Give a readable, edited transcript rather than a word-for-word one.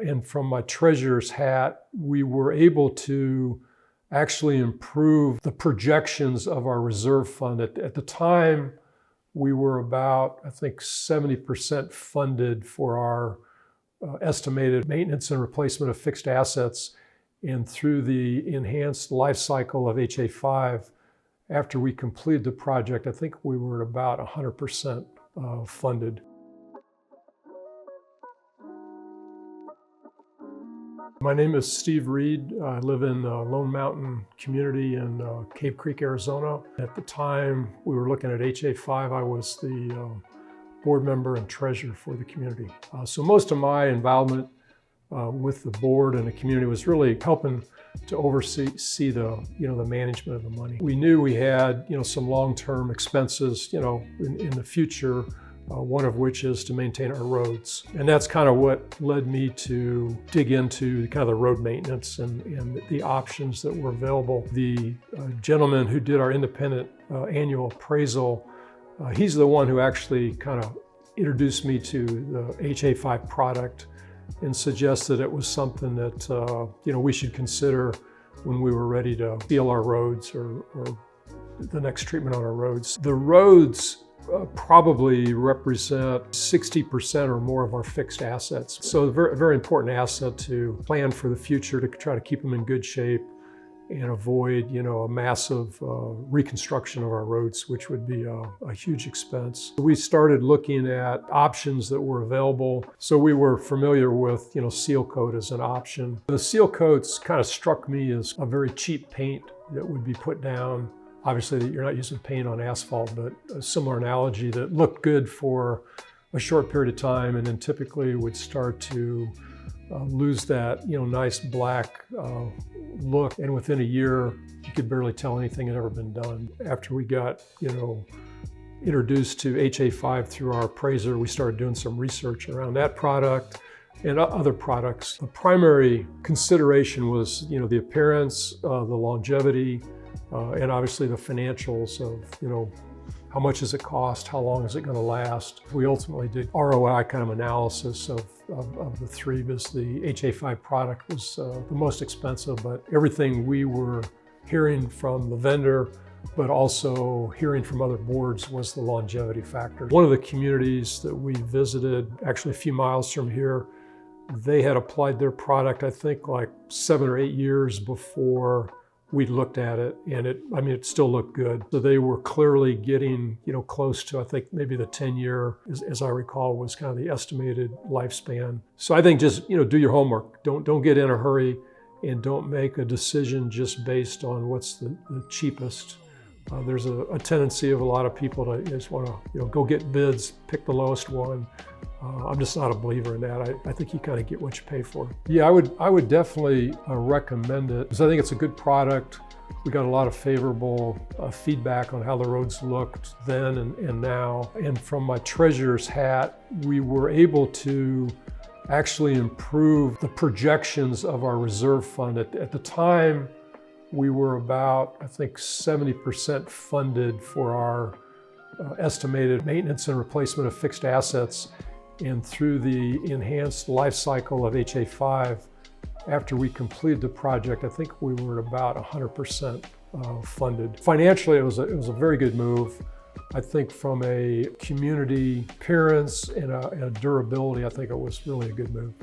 And from my treasurer's hat, we were able to actually improve the projections of our reserve fund. At the time, we were about, I think, 70% funded for our estimated maintenance and replacement of fixed assets. And through the enhanced life cycle of HA5, after we completed the project, I think we were at about 100% funded. My name is Steve Reed. I live in Lone Mountain community in Cave Creek, Arizona. At the time we were looking at HA5, I was the board member and treasurer for the community. So most of my involvement with the board and the community was really helping to oversee the management of the money. We knew we had some long-term expenses in the future. One of which is to maintain our roads. And that's kind of what led me to dig into kind of the road maintenance and the options that were available. The gentleman who did our independent annual appraisal, he's the one who actually kind of introduced me to the HA5 product and suggested it was something that we should consider when we were ready to seal our roads or the next treatment on our roads. The roads probably represent 60% or more of our fixed assets. So a very important asset to plan for the future, to try to keep them in good shape and avoid a massive reconstruction of our roads, which would be a huge expense. We started looking at options that were available. So we were familiar with seal coat as an option. The seal coats kind of struck me as a very cheap paint that would be put down. Obviously, you're not using paint on asphalt, but a similar analogy that looked good for a short period of time and then typically would start to lose that nice black look. And within a year, you could barely tell anything had ever been done. After we got introduced to HA5 through our appraiser, we started doing some research around that product and other products. The primary consideration was the appearance, the longevity, and obviously the financials of, how much does it cost? How long is it going to last? We ultimately did ROI kind of analysis of the three, because the HA5 product was the most expensive, but everything we were hearing from the vendor, but also hearing from other boards, was the longevity factor. One of the communities that we visited, actually a few miles from here, they had applied their product, I think like 7 or 8 years before we looked at it, and it still looked good. So they were clearly getting, close to, I think maybe the 10-year, as I recall, was kind of the estimated lifespan. So I think just, do your homework. Don't get in a hurry, and don't make a decision just based on what's the cheapest. There's a tendency of a lot of people to just want to, go get bids, pick the lowest one. I'm just not a believer in that. I think you kind of get what you pay for. Yeah, I would definitely recommend it, because I think it's a good product. We got a lot of favorable feedback on how the roads looked then and now. And from my treasurer's hat, we were able to actually improve the projections of our reserve fund. At the time, we were about, I think, 70% funded for our estimated maintenance and replacement of fixed assets. And through the enhanced life cycle of HA5, after we completed the project, I think we were at about 100% funded. Financially, it was a very good move. I think from a community appearance and a durability, I think it was really a good move.